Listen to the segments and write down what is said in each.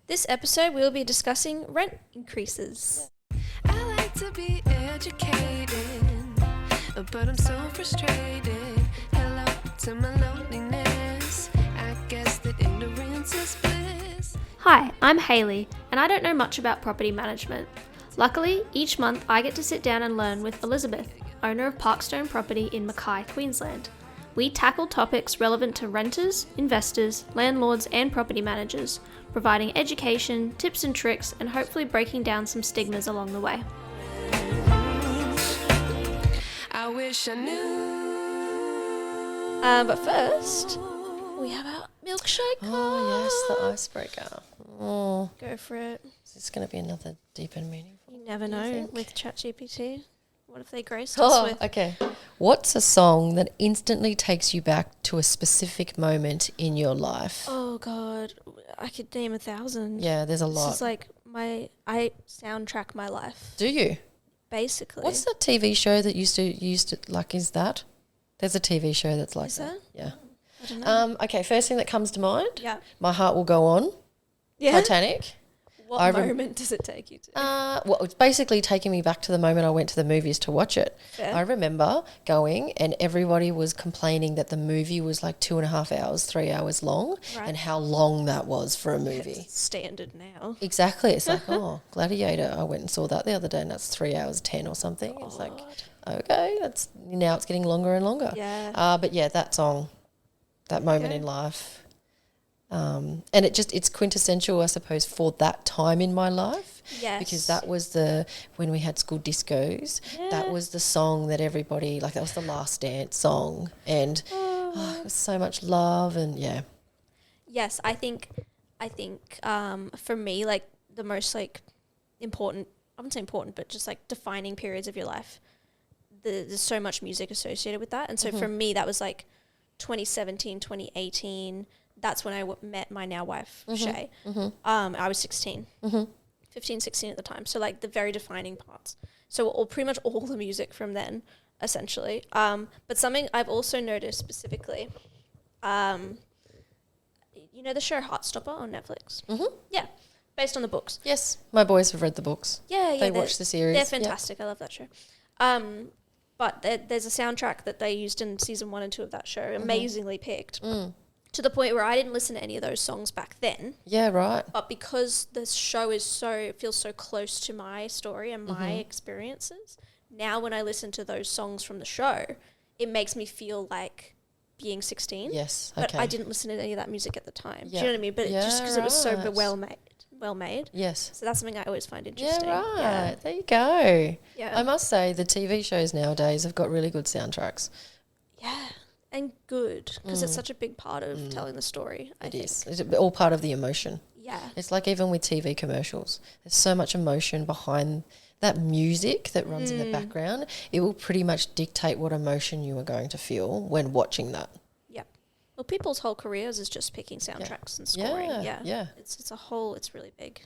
This episode we'll be discussing rent increases. I like to be educated, but I'm so frustrated. Hello to my loneliness. I guess that ignorance is bliss. Hi, I'm Hayley, and I don't know much about property management. Luckily, each month I get to sit down and learn with Elizabeth, owner of Parkstone Property in Mackay, Queensland. We tackle topics relevant to renters, investors, landlords, and property managers, providing education, tips and tricks, and hopefully breaking down some stigmas along the way. I wish I knew. But first, we have our milkshake. Oh, yes, the icebreaker. Oh, Go for it. is this going to be another deep and meaningful? You never you know think? with ChatGPT. What if they graced us Oh, with... okay. What's a song that instantly takes you back to a specific moment in your life? Oh, God. I could name 1,000. Yeah, there's a This lot. is like I soundtrack my life, Do you? basically. What's that TV show that used to like? Is that? There's a TV show that's like Is that. there? Yeah. I don't know. Okay. First thing that comes to mind. Yeah. My Heart Will Go On. Yeah. Titanic. What I rem- moment does it take you to? Well, it's basically taking me back to the moment I went to the movies to watch it. Fair. I remember going and everybody was complaining that the movie was like 2.5 hours, 3 hours long, Right. and how long that was for a movie. It's standard now. Exactly. It's like, oh, Gladiator. I went and saw that the other day and that's 3 hours 10 or something. It's like, okay, now it's getting longer and longer. Yeah. But yeah, that song, that moment Okay. in life. And it's quintessential, I suppose, for that time in my life. Yes. Because that was when we had school discos, Yeah. that was the song that everybody, like that was the last dance song. And it was so much love and yeah. Yes, I think for me, like the most like important, I wouldn't say important, but just like defining periods of your life, there's so much music associated with that. And so for me, that was like 2017, 2018. That's when I met my now wife, Shay. I was 16, 15, 16 at the time. So like the very defining parts. So pretty much all the music from then, essentially. But something I've also noticed specifically, you know the show Heartstopper on Netflix? Yeah, based on the books. Yes, my boys have read the books. Yeah, They they're- watch the series. They're Yep. fantastic. I love that show. But there's a soundtrack that they used in season 1 and 2 of that show, amazingly picked, to the point where I didn't listen to any of those songs back then. Yeah, right. But because this show feels so close to my story and my experiences, now when I listen to those songs from the show, it makes me feel like being 16. Yes, But okay. I didn't listen to any of that music at the time. Do Yeah. you know what I mean? But just because it was so right. well made. Yes. So that's something I always find Yeah, interesting. right. There you go. Yeah. I must say the TV shows nowadays have got really good soundtracks. Yeah. And good, because it's such a big part of telling the story. I It think. is. It's all part of the emotion. Yeah. It's like even with TV commercials, there's so much emotion behind that music that runs in the background. It will pretty much dictate what emotion you are going to feel when watching that. Yep. Well, people's whole careers is just picking soundtracks and scoring. Yeah, Yeah. yeah. It's really big.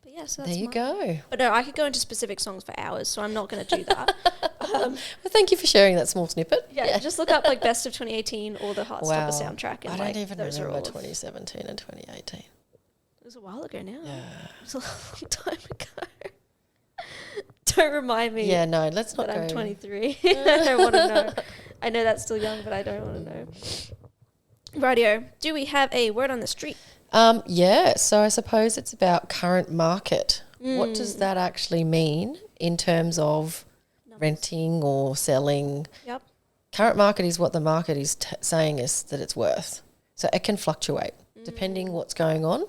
But yeah, so that's There you mine. go. But no, I could go into specific songs for hours, so I'm not going to do that. Well, thank you for sharing that small snippet. Yeah, just look up like best of 2018 or the Heartstopper Wow. soundtrack. And I don't even those are remember all 2017 and 2018. It was a while ago now. Yeah. It was a long time ago. Don't remind me Yeah, no, let's not that go. I'm 23. I don't want to know. I know that's still young, but I don't want to know. Radio, do we have a word on the street? Yeah, so I suppose it's about current market. What does that actually mean in terms of renting or selling? Yep. Current market is what the market is saying is that it's worth. So it can fluctuate depending what's going on.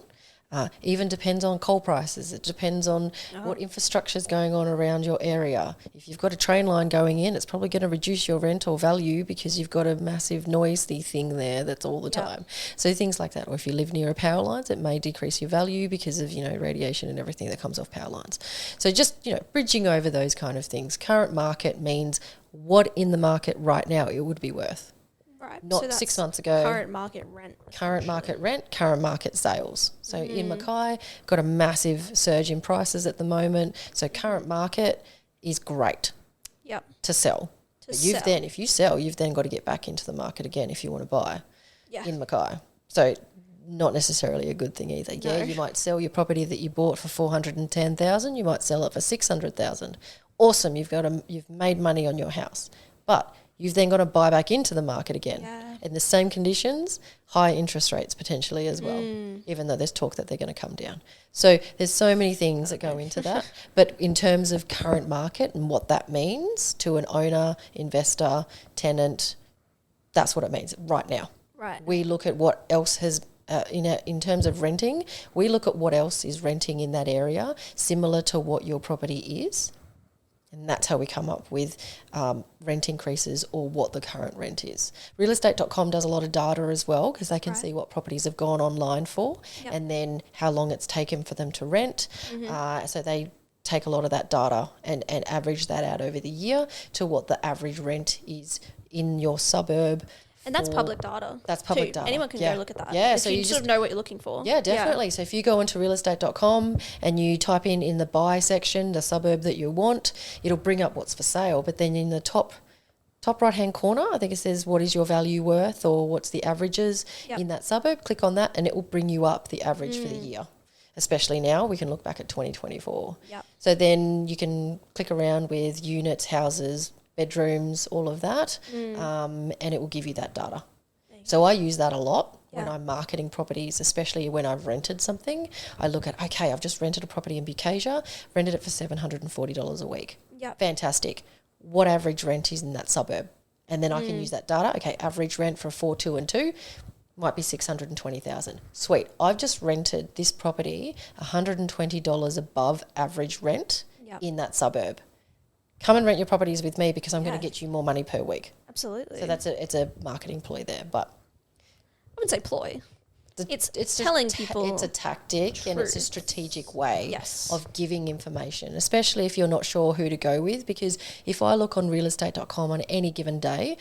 Even depends on coal prices. It depends on what infrastructure is going on around your area. If you've got a train line going in, it's probably going to reduce your rent or value because you've got a massive noisy thing there that's all the time. So things like that. Or if you live near a power lines, it may decrease your value because of, radiation and everything that comes off power lines. So just, bridging over those kind of things. Current market means what in the market right now it would be worth. Right. Not so that's 6 months ago. Current market rent. Current market rent, current market sales. So in Mackay, got a massive surge in prices at the moment. So current market is great Yep. to sell. But if you sell, you've then got to get back into the market again if you want to buy Yeah. in Mackay. So not necessarily a good thing either. No. Yeah, you might sell your property that you bought for 410,000. You might sell it for 600,000. Awesome, you've made money on your house, but you've then got to buy back into the market again in the same conditions, high interest rates potentially as well, even though there's talk that they're going to come down. So there's so many things that go into that. But in terms of current market and what that means to an owner, investor, tenant, that's what it means right now. Right. We look at what else has, in terms of renting, we look at what else is renting in that area similar to what your property is. And that's how we come up with rent increases or what the current rent is. Realestate.com does a lot of data as well because they can see what properties have gone online for and then how long it's taken for them to rent. So they take a lot of that data and average that out over the year to what the average rent is in your suburb. And that's public data. That's public data. Anyone can go look at that. Yeah, if so you you sort of know what you're looking for. Yeah, definitely. So if you go onto realestate.com and you type in the buy section, the suburb that you want, it'll bring up what's for sale. But then in the top right-hand corner, I think it says what is your value worth or what's the averages in that suburb. Click on that and it will bring you up the average for the year. Especially now, we can look back at 2024. Yep. So then you can click around with units, houses, bedrooms, all of that, and it will give you that data. So I use that a lot when I'm marketing properties, especially when I've rented something. I look at, okay, I've just rented a property in Bucasia, rented it for $740 a week. Yep. Fantastic. What average rent is in that suburb? And then I can use that data. Okay, average rent for a 4, 2 and 2 might be $620,000. Sweet. I've just rented this property $120 above average rent in that suburb. Come and rent your properties with me because I'm going to get you more money per week. Absolutely. So it's a marketing ploy there, but I wouldn't say ploy. It's telling people. It's a tactic and it's a strategic way Yes. of giving information, especially if you're not sure who to go with. Because if I look on realestate.com on any given day,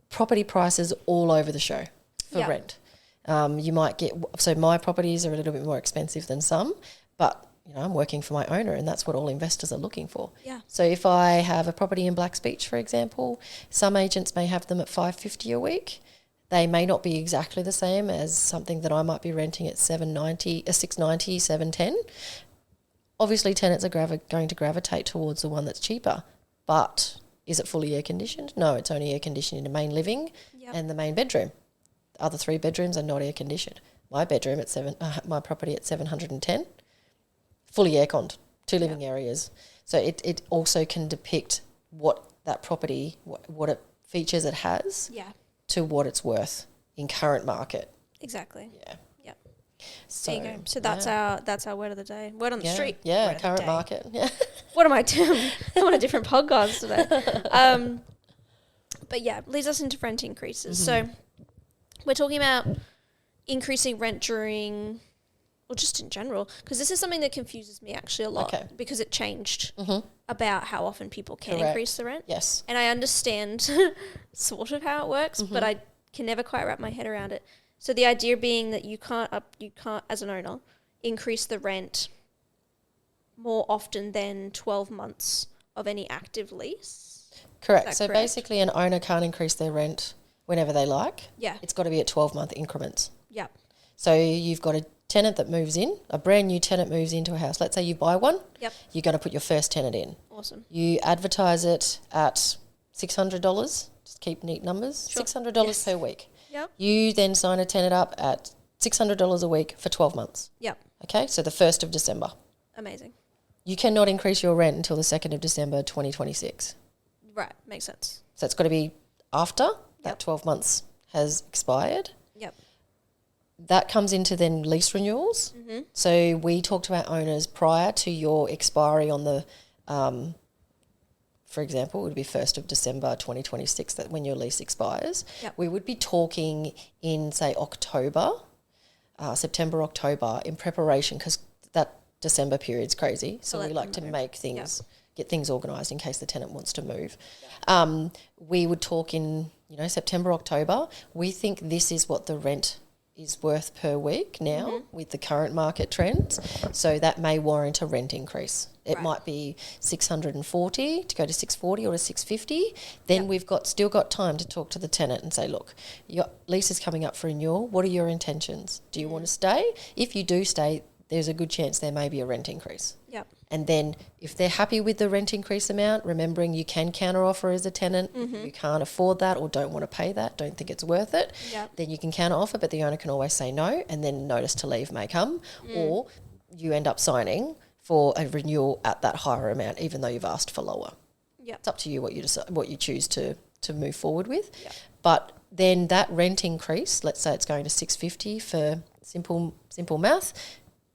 property prices all over the show for rent. You might get, so my properties are a little bit more expensive than some, but I'm working for my owner and that's what all investors are looking for. Yeah. So if I have a property in Blacks Beach, for example, some agents may have them at $550 a week. They may not be exactly the same as something that I might be renting at $690, $710. Obviously, tenants are going to gravitate towards the one that's cheaper, but is it fully air conditioned? No, it's only air conditioned in the main living and the main bedroom. The other 3 bedrooms are not air conditioned. My bedroom at my property at 710. Fully air-conned, 2 living areas. So it also can depict what that property, what it features it has to what it's worth in current market. Exactly. Yeah. Yep. So, there you go. So that's our word of the day. Word on the street. Yeah, word current market. Yeah. What am I doing? I'm on a different podcast today. But yeah, leads us into rent increases. So we're talking about increasing rent during... or just in general, because this is something that confuses me actually a lot because it changed about how often people can increase the rent. Yes. And I understand sort of how it works, but I can never quite wrap my head around it. So the idea being that you can't, as an owner, increase the rent more often than 12 months of any active lease. Correct. So basically an owner can't increase their rent whenever they like. Yeah. It's got to be at 12-month increments. Yeah. So you've got a tenant that moves in, a brand new tenant moves into a house. Let's say you buy one. Yep. You're going to put your first tenant in. Awesome. You advertise it at $600. Just keep neat numbers. Sure. $600 per week. Yep. You then sign a tenant up at $600 a week for 12 months. Yep. Okay, so the 1st of December. Amazing. You cannot increase your rent until the 2nd of December 2026. Right. Makes sense. So it's got to be after that 12 months has expired. Yep. That comes into then lease renewals. So we talk to our owners prior to your expiry on the, for example, it would be 1st of December 2026, that when your lease expires. Yep. We would be talking in, say, October, September, October, in preparation, because that December period's crazy. So we like to make things, get things organised in case the tenant wants to move. We would talk in, September, October. We think this is what the rent is worth per week now with the current market trends. So that may warrant a rent increase. It might be 640 to go to 640 or to 650. Then we've still got time to talk to the tenant and say, look, your lease is coming up for renewal. What are your intentions? Do you want to stay? If you do stay, there's a good chance there may be a rent increase. Yep. And then if they're happy with the rent increase amount, remembering you can counter offer as a tenant. If you can't afford that or don't want to pay that, don't think it's worth it, then you can counter offer, but the owner can always say no, and then notice to leave may come, or you end up signing for a renewal at that higher amount, even though you've asked for lower. Yep. It's up to you what you decide, what you choose to move forward with. Yep. But then that rent increase, let's say it's going to 650 for simple math,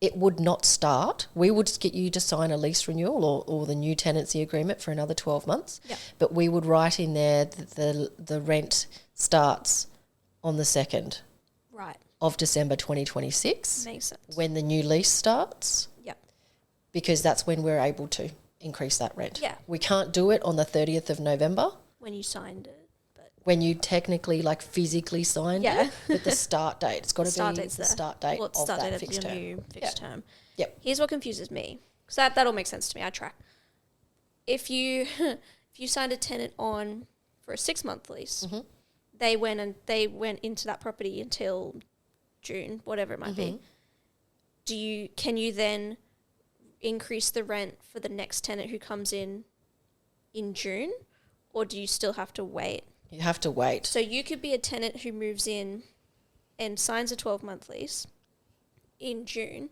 it would not start. We would get you to sign a lease renewal or the new tenancy agreement for another 12 months. Yep. But we would write in there that the rent starts on the 2nd of December 2026. Makes sense. When the new lease starts. Yep. Because that's when we're able to increase that rent. Yeah. We can't do it on the 30th of November. When you signed it. When you technically physically signed it, but the start date, it's got to be the start date of that fixed term. New fixed term. Yep. Here's what confuses me, because that all makes sense to me. I track. If you signed a tenant on for a 6-month lease, they went into that property until June, whatever it might be. Can you then increase the rent for the next tenant who comes in June, or do you still have to wait? You have to wait. So you could be a tenant who moves in and signs a 12-month lease in June,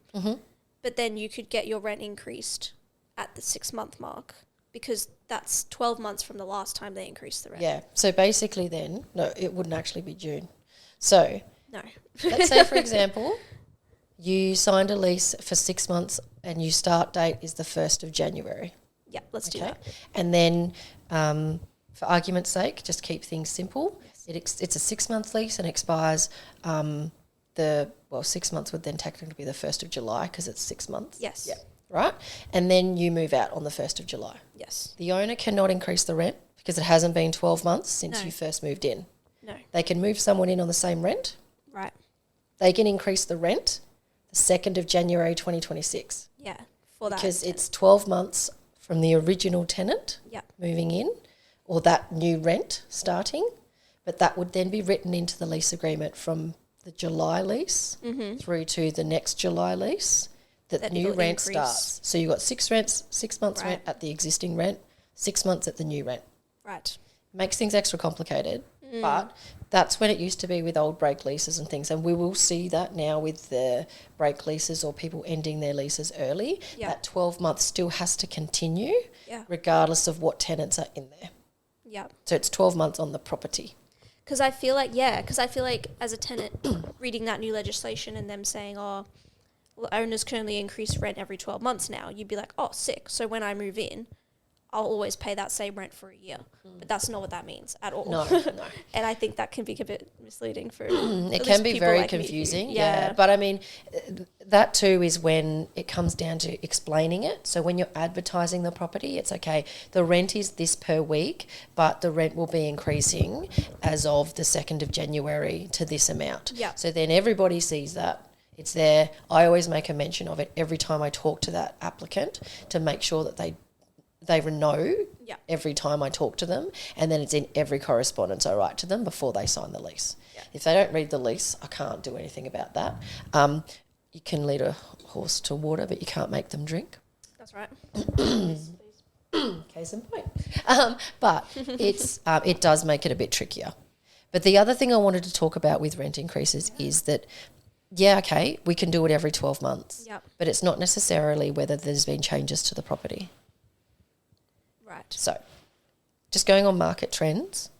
but then you could get your rent increased at the 6-month mark, because that's 12 months from the last time they increased the rent. Yeah. So basically then, no, it wouldn't actually be June. So no. Let's say, for example, you signed a lease for 6 months and your start date is the 1st of January. Yeah, let's do that. And then... for argument's sake, just keep things simple. Yes. It's a 6-month lease and expires 6 months would then technically be the 1st of July because it's 6 months. Yes. Yeah. Right? And then you move out on the 1st of July. Yes. The owner cannot increase the rent because it hasn't been 12 months since you first moved in. No. They can move someone in on the same rent. Right. They can increase the rent the 2nd of January 2026. Yeah, for that. Because it's 12 months from the original tenant moving in, or that new rent starting, but that would then be written into the lease agreement from the July lease through to the next July lease that the new rent starts. So you've got 6 months rent at the existing rent, 6 months at the new rent. Right. Makes things extra complicated, but that's when it used to be with old break leases and things, and we will see that now with the break leases or people ending their leases early. That 12 months still has to continue regardless of what tenants are in there. Yeah. So it's 12 months on the property. Because I feel like as a tenant reading that new legislation and them saying, owners can only increase rent every 12 months now, you'd be like, oh, sick. So when I move in, I'll always pay that same rent for a year. But that's not what that means at all. No. And I think that can be a bit misleading for it can be very confusing. Yeah. But I mean, that too is when it comes down to explaining it. So when you're advertising the property, it's okay, the rent is this per week, but the rent will be increasing as of the 2nd of January to this amount. Yeah. So then everybody sees that. It's there. I always make a mention of it every time I talk to that applicant to make sure that they know every time I talk to them, and then it's in every correspondence I write to them before they sign the lease. Yeah. If they don't read the lease, I can't do anything about that. You can lead a horse to water, but you can't make them drink. That's right. Case in point. But it does make it a bit trickier. But the other thing I wanted to talk about with rent increases is that, we can do it every 12 months. Yep. But it's not necessarily whether there's been changes to the property. Right. So, just going on market trends,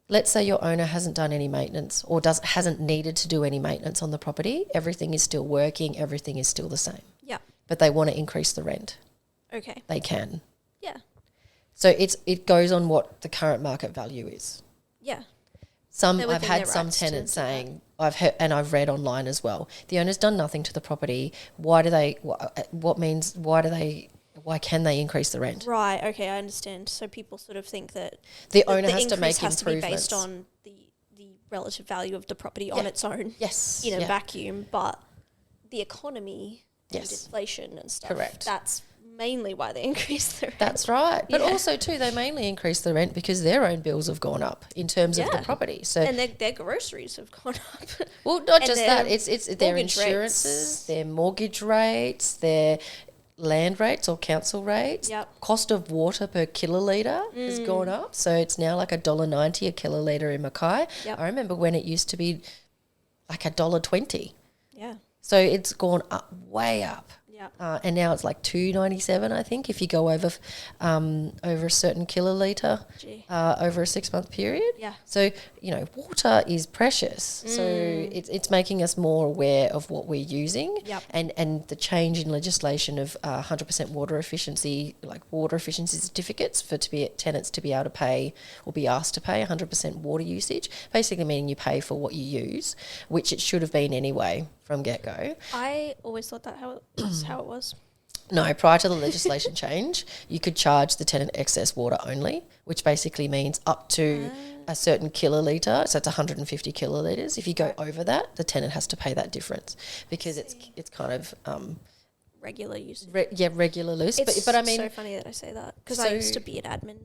let's say your owner hasn't done any maintenance or hasn't needed to do any maintenance on the property. Everything is still working. Everything is still the same. Yeah. But they want to increase the rent. Okay. They can. Yeah. So it goes on what the current market value is. Yeah. I've had some tenants saying, I've read online as well, the owner's done nothing to the property. Why can they increase the rent? Right, okay, I understand. So people sort of think that the owner has to make has improvements. to be based on the relative value of the property on its own. Yes. In a vacuum, but the economy and Yes. inflation and stuff. Correct. That's mainly why they increased the rent. That's right. But also too, they mainly increase the rent because their own bills have gone up in terms of the Yeah. property. So and their groceries have gone up. well, not and just their that. It's their mortgage insurances, rates. their mortgage rates, their land rates or council rates. Yep. Cost of water per kilolitre has gone up. So it's now like $1.90 a kilolitre in Mackay. Yep. I remember when it used to be like $1.20. Yeah. So it's gone up, way up. Yeah. And now it's like $2.97, I think, if you go over a certain kilolitre Gee. over a 6-month period. Yeah. So, water is precious. So it's making us more aware of what we're using. Yep. And the change in legislation of 100% water efficiency, like water efficiency certificates for tenants to be able to pay or be asked to pay 100% water usage, basically meaning you pay for what you use, which it should have been anyway from get-go. I always thought that how it was. No, prior to the legislation change, you could charge the tenant excess water only, which basically means up to a certain kilolitre, so it's 150 kilolitres. If you go over that, the tenant has to pay that difference because it's kind of Regular usage. regular loose. It's But I mean, so funny that I say that because I used to be an admin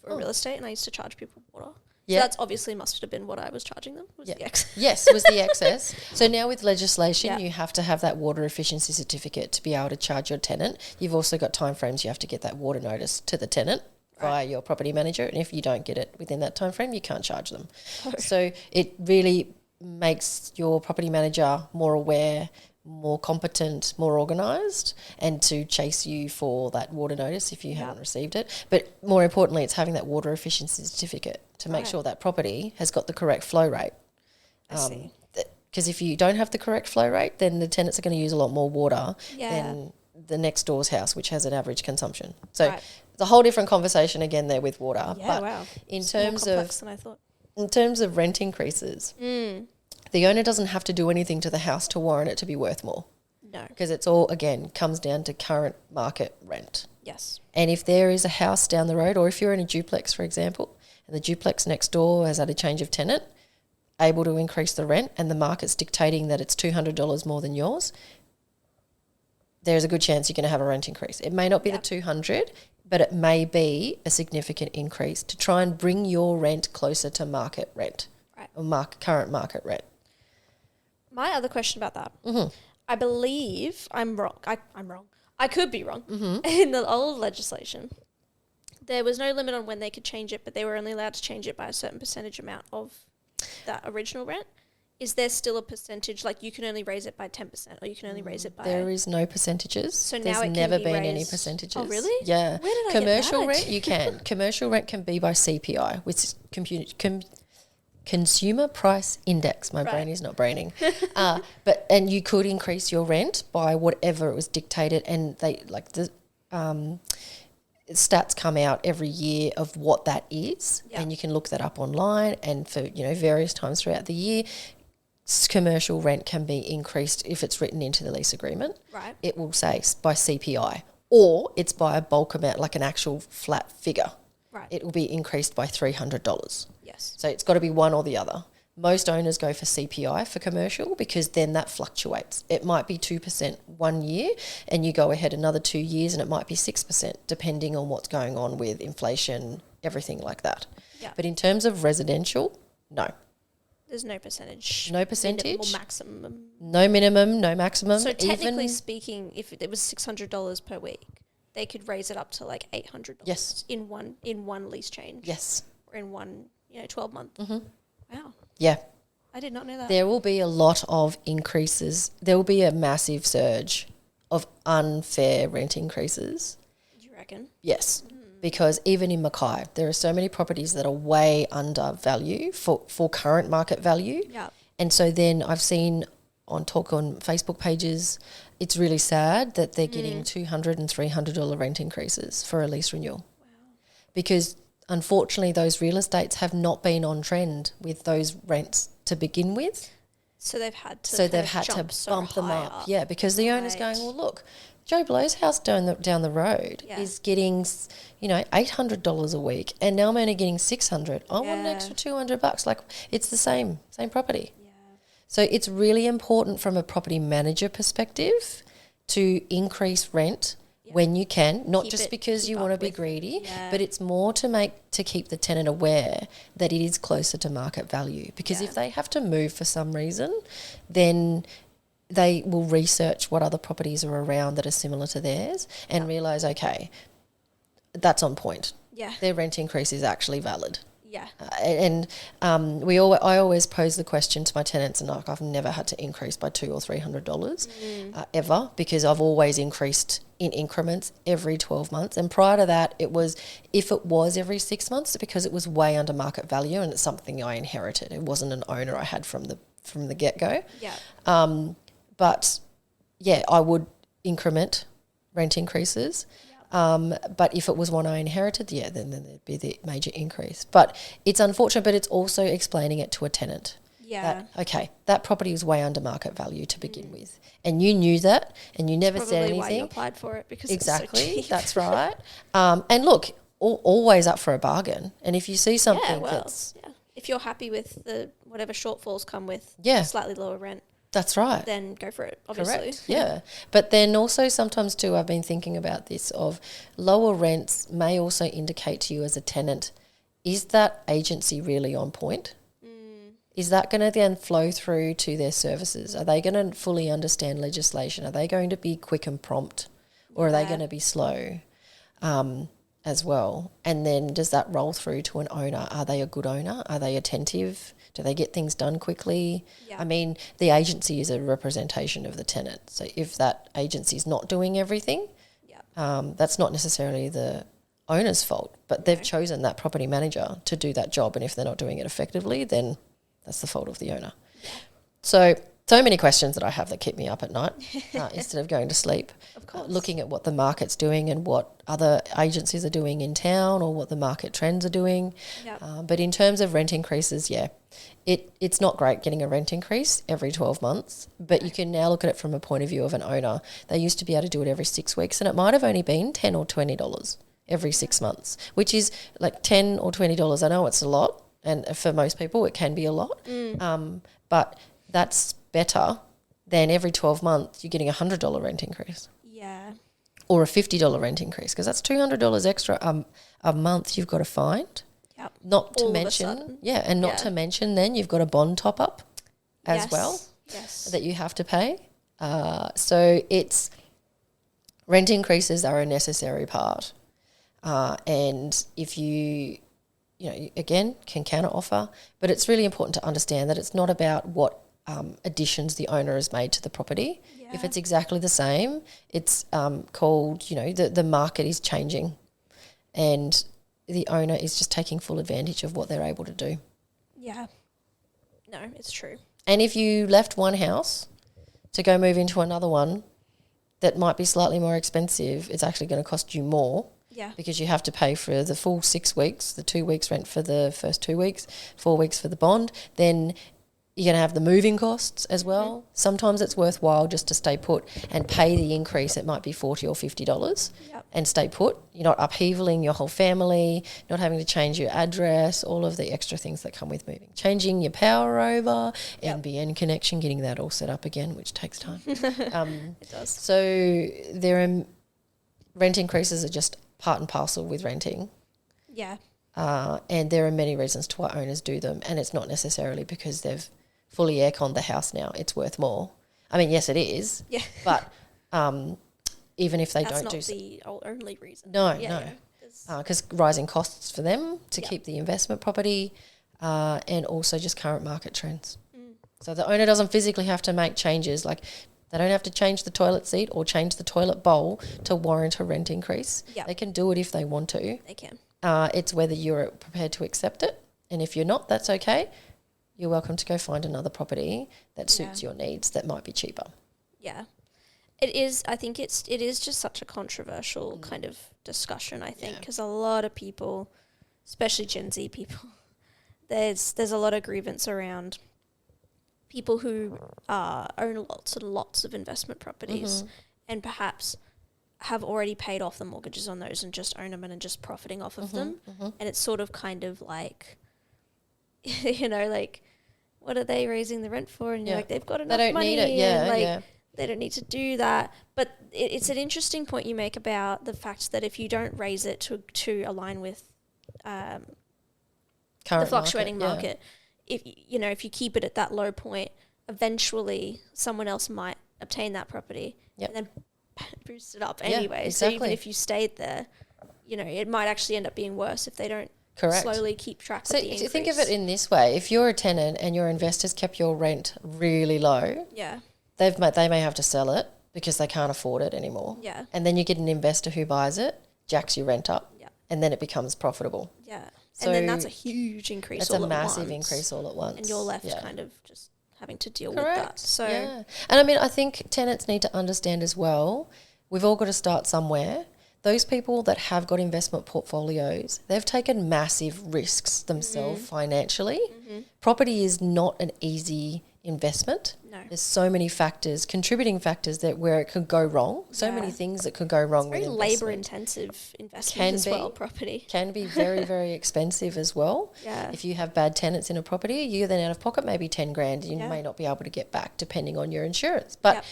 for real estate and I used to charge people water. Yeah. So that's obviously must have been what I was charging them was the excess. Yes, was the excess. So now with legislation, Yeah. you have to have that water efficiency certificate to be able to charge your tenant. You've also got timeframes. You have to get that water notice to the tenant via your property manager, and if you don't get it within that time frame, you can't charge them. So it really makes your property manager more aware, more competent, more organised, and to chase you for that water notice if you haven't received it. But more importantly, it's having that water efficiency certificate to make sure that property has got the correct flow rate. I see. Because if you don't have the correct flow rate, then the tenants are going to use a lot more water than the next door's house, which has an average consumption. So it's a whole different conversation again there with water. Yeah, but wow. in It's terms more of complex than I thought. in terms of rent increases, the owner doesn't have to do anything to the house to warrant it to be worth more. No. Because it's all, again, comes down to current market rent. Yes. And if there is a house down the road, or if you're in a duplex, for example, and the duplex next door has had a change of tenant, able to increase the rent, and the market's dictating that it's $200 more than yours, there's a good chance you're going to have a rent increase. It may not be the 200, but it may be a significant increase to try and bring your rent closer to market rent or current market rent. My other question about that, I believe I'm wrong. I'm wrong. I could be wrong. In the old legislation, there was no limit on when they could change it, but they were only allowed to change it by a certain percentage amount of that original rent. Is there still a percentage, like you can only raise it by 10% or you can only raise it by... There is no percentages. So now There's it can never be been any raised- percentages. Oh, really? Yeah. Where did I get Commercial that? rent, you can. Commercial rent can be by CPI, which is Consumer Price Index. My brain is not braining. And you could increase your rent by whatever it was dictated, and they stats come out every year of what that is, and you can look that up online. And for various times throughout the year, commercial rent can be increased if it's written into the lease agreement. Right. It will say by CPI, or it's by a bulk amount, like an actual flat figure. Right. It will be increased by $300. Yes. So it's got to be one or the other. Most owners go for CPI for commercial because then that fluctuates. It might be 2% 1 year and you go ahead another 2 years and it might be 6% depending on what's going on with inflation, everything like that. Yeah. But in terms of residential, no. There's no percentage. No percentage. Minimum or maximum. No minimum, no maximum. So technically speaking, if it was $600 per week, they could raise it up to like $800 Yes. in one lease change. Yes. Or in one 12 month. Wow. Yeah. I did not know that. There will be a lot of increases. There will be a massive surge of unfair rent increases. Do you reckon? Yes, because even in Mackay, there are so many properties that are way under value for current market value. Yeah. And so then I've seen on Facebook pages, it's really sad that they're getting $200 and $300 rent increases for a lease renewal. Wow. Because unfortunately those real estates have not been on trend with those rents to begin with. So they've had to. So they've had to bump them up. Yeah, because the owner's going, well, look, Joe Blow's house down the road is getting, $800 a week, and now I'm only getting $600. I want an extra $200. Like, it's the same property. Yeah. So it's really important from a property manager perspective to increase rent when you can, not just because you want to be greedy, but it's more to keep the tenant aware that it is closer to market value. Because if they have to move for some reason, then they will research what other properties are around that are similar to theirs and realise, okay, that's on point. Yeah. Their rent increase is actually valid. Yeah. I always pose the question to my tenants, and I've never had to increase by $200 or $300 ever, because I've always increased in increments every 12 months. And prior to that, if it was every 6 months, because it was way under market value, and it's something I inherited. It wasn't an owner I had from the get-go. Yeah. But yeah, I would increment rent increases. But if it was one I inherited, then there'd be the major increase. But it's unfortunate, but it's also explaining it to a tenant. Yeah. That property was way under market value to begin with. And you knew that, and you never said anything. Probably why you applied for it, because exactly, it's so cheap. That's right. And look, always up for a bargain. And if you see something if you're happy with the whatever shortfalls come with slightly lower rent, that's right, then go for it, obviously. Correct. Yeah. But then also sometimes too, I've been thinking about this, of lower rents may also indicate to you as a tenant, is that agency really on point? Is that going to then flow through to their services? Are they going to fully understand legislation? Are they going to be quick and prompt, or are they going to be slow as well? And then does that roll through to an owner? Are they a good owner? Are they attentive? Do they get things done quickly? Yeah. I mean, the agency is a representation of the tenant. So if that agency is not doing everything, that's not necessarily the owner's fault, but they've chosen that property manager to do that job. And if they're not doing it effectively, then that's the fault of the owner. Yeah. So many questions that I have that keep me up at night instead of going to sleep. Of course. Looking at what the market's doing and what other agencies are doing in town, or what the market trends are doing. Yep. But in terms of rent increases, it's not great getting a rent increase every 12 months, but you can now look at it from a point of view of an owner. They used to be able to do it every 6 weeks, and it might have only been $10 or $20 every 6 months, which is like $10 or $20. I know it's a lot, and for most people it can be a lot, but that's better than every 12 months you're getting a $100 rent increase. Yeah. Or a $50 rent increase, because that's $200 extra a month you've got to find. Yep. Not to mention, to mention then you've got a bond top up as well that you have to pay. So it's rent increases are a necessary part. And if you again, can counter offer, but it's really important to understand that it's not about what additions the owner has made to the property. Yeah. If it's exactly the same, it's called, the market is changing, and the owner is just taking full advantage of what they're able to do. Yeah. No, it's true. And if you left one house to go move into another one that might be slightly more expensive, it's actually going to cost you more. Yeah. Because you have to pay for the full 6 weeks, the 2 weeks rent for the first 2 weeks, 4 weeks for the bond. Then you're going to have the moving costs as well. Mm-hmm. Sometimes it's worthwhile just to stay put and pay the increase. It might be $40 or $50 and stay put. You're not upheavaling your whole family, not having to change your address, all of the extra things that come with moving. Changing your power over, NBN connection, getting that all set up again, which takes time. It does. So rent increases are just part and parcel with renting. Yeah. And there are many reasons to why owners do them, and it's not necessarily because they've fully airconned the house now, it's worth more. I mean, yes, it is. Yeah. But even if they don't do... That's not the only reason. No. Because rising costs for them to keep the investment property, and also just current market trends. Mm. So the owner doesn't physically have to make changes, like they don't have to change the toilet seat or change the toilet bowl to warrant a rent increase. Yep. They can do it if they want to. They can. It's whether you're prepared to accept it. And if you're not, that's okay. You're welcome to go find another property that suits your needs that might be cheaper. Yeah. It is. I think it is just such a controversial kind of discussion, I think, because a lot of people, especially Gen Z people, there's a lot of grievance around people who own lots and lots of investment properties and perhaps have already paid off the mortgages on those and just own them and are just profiting off of them. And it's sort of kind of like, you know, like, what are they raising the rent for? And you're like, they've got enough money. They don't need it, they don't need to do that. But it's an interesting point you make about the fact that if you don't raise it to align with the fluctuating market, if you keep it at that low point, eventually someone else might obtain that property and then boost it up anyway. Exactly. So even if you stayed there, you know, it might actually end up being worse if they don't slowly keep track of the increase. So think of it in this way. If you're a tenant and your investors kept your rent really low, they may have to sell it because they can't afford it anymore. Yeah. And then you get an investor who buys it, jacks your rent up, and then it becomes profitable. Yeah. So and then that's a huge increase all at once. It's a massive increase all at once. And you're left kind of just having to deal with that. So and I mean, I think tenants need to understand as well, we've all got to start somewhere. Those people that have got investment portfolios, they've taken massive risks themselves financially. Property is not an easy investment. No. There's so many factors, contributing factors that where it could go wrong. So many things that could go wrong with investment. Very labour-intensive investment as well, property. Can be very, very expensive as well. Yeah. If you have bad tenants in a property, you're then out of pocket maybe 10 grand. You may not be able to get back depending on your insurance. But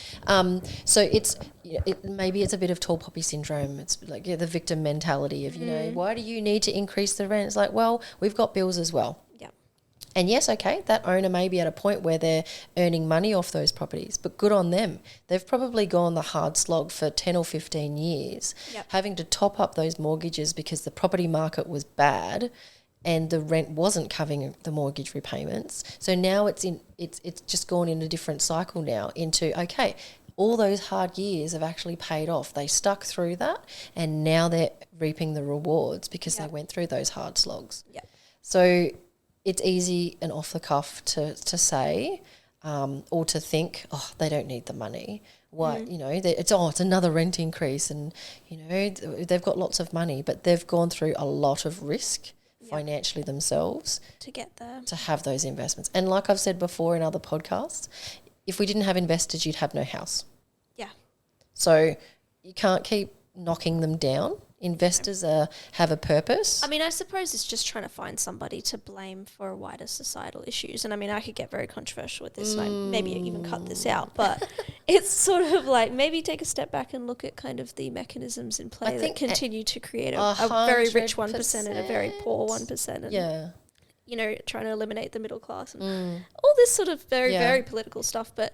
so it's maybe it's a bit of tall poppy syndrome. It's like the victim mentality of, you know, why do you need to increase the rent? It's like, well, we've got bills as well. And yes, okay, that owner may be at a point where they're earning money off those properties, but good on them. They've probably gone the hard slog for 10 or 15 years, having to top up those mortgages because the property market was bad and the rent wasn't covering the mortgage repayments. So now it's just gone in a different cycle now into, okay, all those hard years have actually paid off. They stuck through that and now they're reaping the rewards because they went through those hard slogs. So it's easy and off the cuff to say or to think, oh, they don't need the money. Why, you know, it's another rent increase and, you know, they've got lots of money, but they've gone through a lot of risk financially themselves to get there, to have those investments. And like I've said before in other podcasts, if we didn't have investors, you'd have no house. Yeah. So you can't keep knocking them down. Investors have a purpose. I mean, I suppose it's just trying to find somebody to blame for wider societal issues. And I mean, I could get very controversial with this, and I maybe even cut this out. But it's sort of like maybe take a step back and look at kind of the mechanisms in play that continue to create a very rich 1% and a very poor 1%. And, you know, trying to eliminate the middle class and all this sort of very, very political stuff. But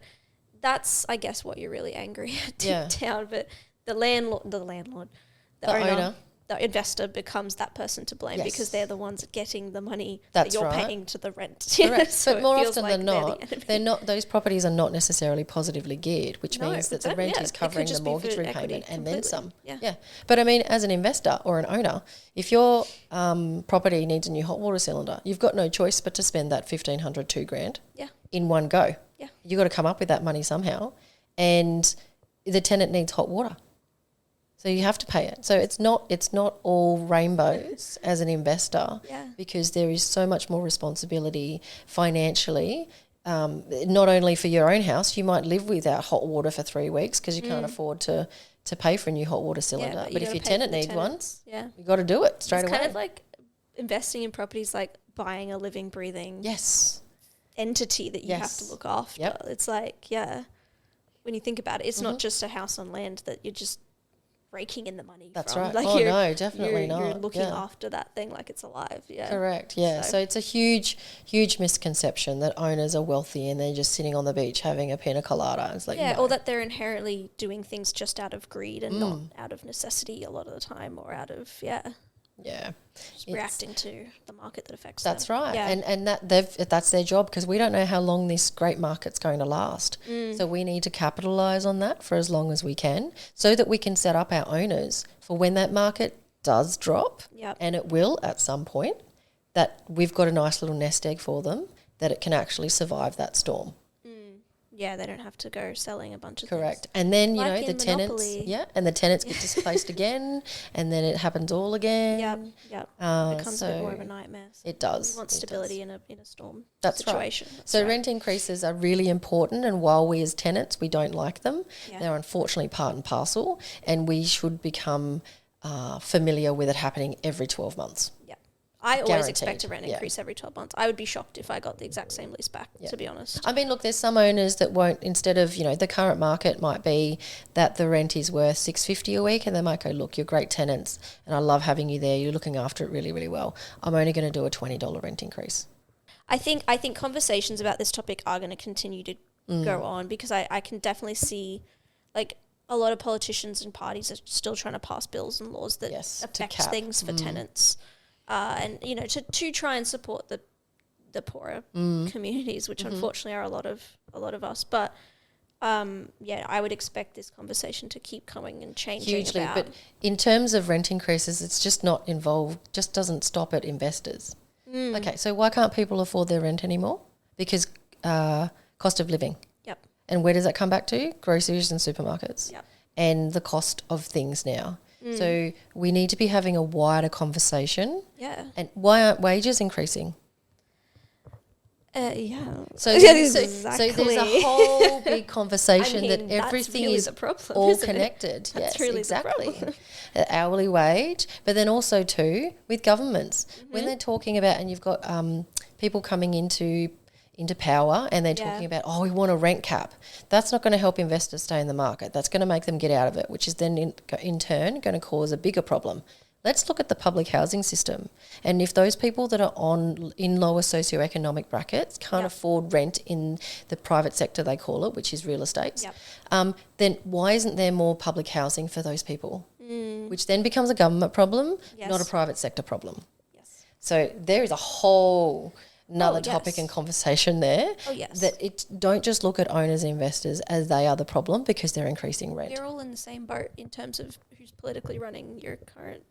that's, I guess, what you're really angry at deep down. But the landlord, the owner, the investor becomes that person to blame because they're the ones getting the money that you're paying to the rent. Correct. So but more often than not, they're not. Those properties are not necessarly positively geared, which means that the rent is covering the mortgage repayment and then some. Yeah. But I mean, as an investor or an owner, if your property needs a new hot water cylinder, you've got no choice but to spend that $1,500, $2,000 in one go. Yeah. You've got to come up with that money somehow, and the tenant needs hot water. So you have to pay it. So it's not all rainbows as an investor because there is so much more responsibility financially, not only for your own house. You might live without hot water for 3 weeks because you can't afford to pay for a new hot water cylinder. But if your tenant needs one, you've got to do it straight away. It's kind of like investing in properties, like buying a living, breathing entity that you have to look after. Yep. It's like, when you think about it, it's not just a house on land that you're just raking in the money. That's from. right. Like no, definitely not. You're looking after that thing like it's alive. Yeah. Correct. Yeah. So it's a huge, huge misconception that owners are wealthy and they're just sitting on the beach having a pina colada. It's like or that they're inherently doing things just out of greed and not out of necessity a lot of the time, or out of just reacting to the market that affects them. That's right. Yeah. And that's their job, because we don't know how long this great market's going to last. So we need to capitalise on that for as long as we can, so that we can set up our owners for when that market does drop, and it will at some point, that we've got a nice little nest egg for them, that it can actually survive that storm. they don't have to go selling a bunch of Correct. things. And then, Like the in tenants, Monopoly. and the tenants get displaced again, and then it happens all again. Yep. It becomes a so bit more of a nightmare. So it does. we want it stability does. in a storm That's situation. right. That's So right. rent increases are really important, and while we as tenants, we don't like them, Yeah. they're unfortunately part and parcel, and we should become familiar with it happening every 12 months. I always Guaranteed. expect a rent increase every 12 months. I would be shocked if I got the exact same lease back, to be honest. I mean, look, there's some owners that won't, instead of, the current market might be that the rent is worth $650 a week, and they might go, look, you're great tenants and I love having you there. You're looking after it really, really well. I'm only going to do a $20 rent increase. I think conversations about this topic are going to continue to go on, because I can definitely see, like, a lot of politicians and parties are still trying to pass bills and laws that affect things for tenants. And to try and support the poorer communities, which unfortunately are a lot of us. But I would expect this conversation to keep coming and changing. Hugely, but in terms of rent increases, it's just not involved. Just doesn't stop at investors. Okay, so why can't people afford their rent anymore? Because cost of living. Yep. And where does that come back to? Groceries and supermarkets. Yep. And the cost of things now. So we need to be having a wider conversation. Yeah. And why aren't wages increasing? Yeah. So, Exactly. so there's a whole big conversation that that's everything really is the problem, all isn't it? connected. That's yes, really the exactly. problem. The hourly wage, but then also too with governments when they're talking about, and you've got people coming into power and they're talking about, we want a rent cap. That's not going to help investors stay in the market. That's going to make them get out of it, which is then in turn going to cause a bigger problem. Let's look at the public housing system. And if those people that are in lower socioeconomic brackets can't afford rent in the private sector, they call it, which is real estate, then why isn't there more public housing for those people? Which then becomes a government problem, not a private sector problem. Yes. So there is a whole another topic and conversation there. Oh, yes. That don't just look at owners and investors as they are the problem because they're increasing rent. You're all in the same boat in terms of who's politically running your current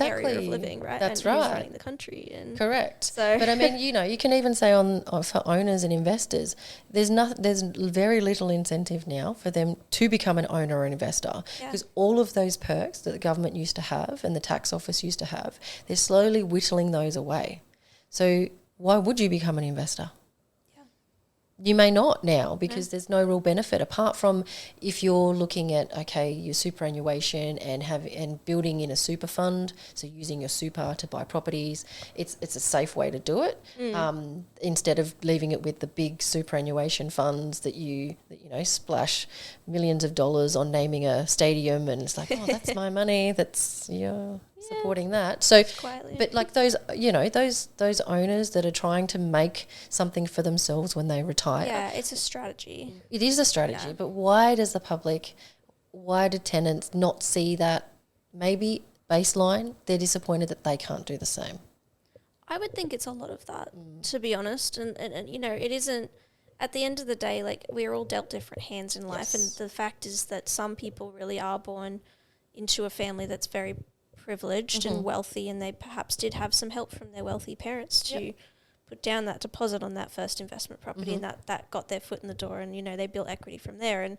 area of living, right? That's and right. Who's running the country. And correct. So, but I mean, you can even say for owners and investors, there's very little incentive now for them to become an owner or an investor, because all of those perks that the government used to have and the tax office used to have, they're slowly whittling those away. So why would you become an investor? You may not now, because there's no real benefit apart from if you're looking at your superannuation and building in a super fund, so using your super to buy properties. It's a safe way to do it, instead of leaving it with the big superannuation funds that you splash millions of dollars on naming a stadium, and it's like, oh, that's my money, that's supporting that. So quietly. but like those those owners that are trying to make something for themselves when they retire. Yeah, it's a strategy. It is a strategy, but why do tenants not see that? Maybe baseline, they're disappointed that they can't do the same. I would think it's a lot of that, to be honest. And it isn't, at the end of the day, like, we're all dealt different hands in life. And the fact is that some people really are born into a family that's very privileged and wealthy, and they perhaps did have some help from their wealthy parents to put down that deposit on that first investment property, and that got their foot in the door, and they built equity from there. And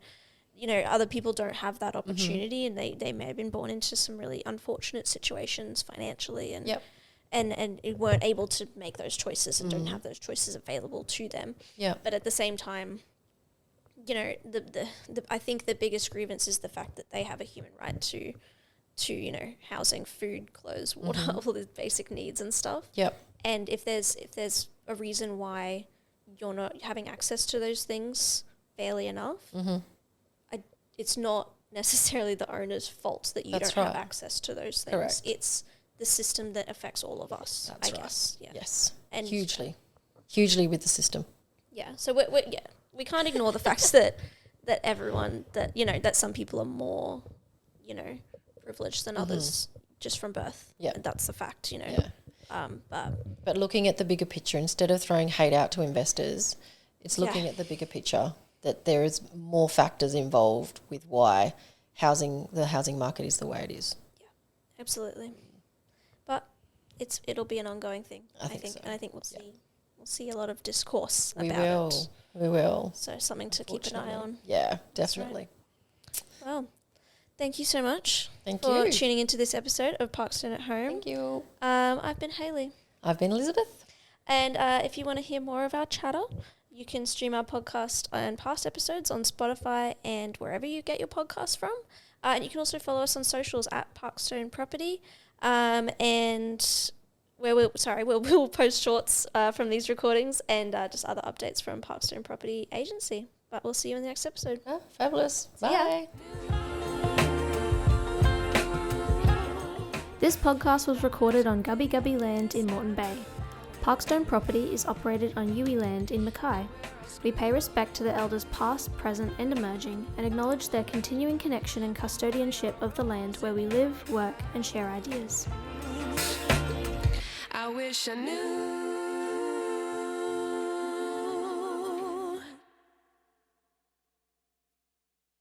other people don't have that opportunity, and they may have been born into some really unfortunate situations financially, and and weren't able to make those choices and don't have those choices available to them. But at the same time, I think the biggest grievance is the fact that they have a human right to housing, food, clothes, water, all the basic needs and stuff. And if there's a reason why you're not having access to those things fairly enough, it's not necessarily the owner's fault that you don't have access to those things. Correct. It's the system that affects all of us, I guess. Yes. And hugely with the system. So we can't ignore the fact that everyone, that some people are more, privileged than others just from birth. And that's the fact, But looking at the bigger picture, instead of throwing hate out to investors, it's looking at the bigger picture, that there is more factors involved with why the housing market is the way it is. Absolutely. But it'll be an ongoing thing, I think. So. And I think we'll see a lot of discourse We about will. it. We will. So something to keep an eye Fortunately. on. Yeah, definitely. Well, thank you so much Thank for you. tuning into this episode of Parkstone at Home. Thank you. I've been Hayley. I've been Elizabeth. And if you want to hear more of our chatter, you can stream our podcast and past episodes on Spotify and wherever you get your podcasts from. And you can also follow us on socials at Parkstone Property. And we'll post shorts from these recordings and just other updates from Parkstone Property Agency. But we'll see you in the next episode. Oh, fabulous. See ya. Bye. This podcast was recorded on Gubby Gubby land in Moreton Bay. Parkstone Property is operated on Yui land in Mackay. We pay respect to the elders past, present and emerging and acknowledge their continuing connection and custodianship of the land where we live, work and share ideas. I wish I knew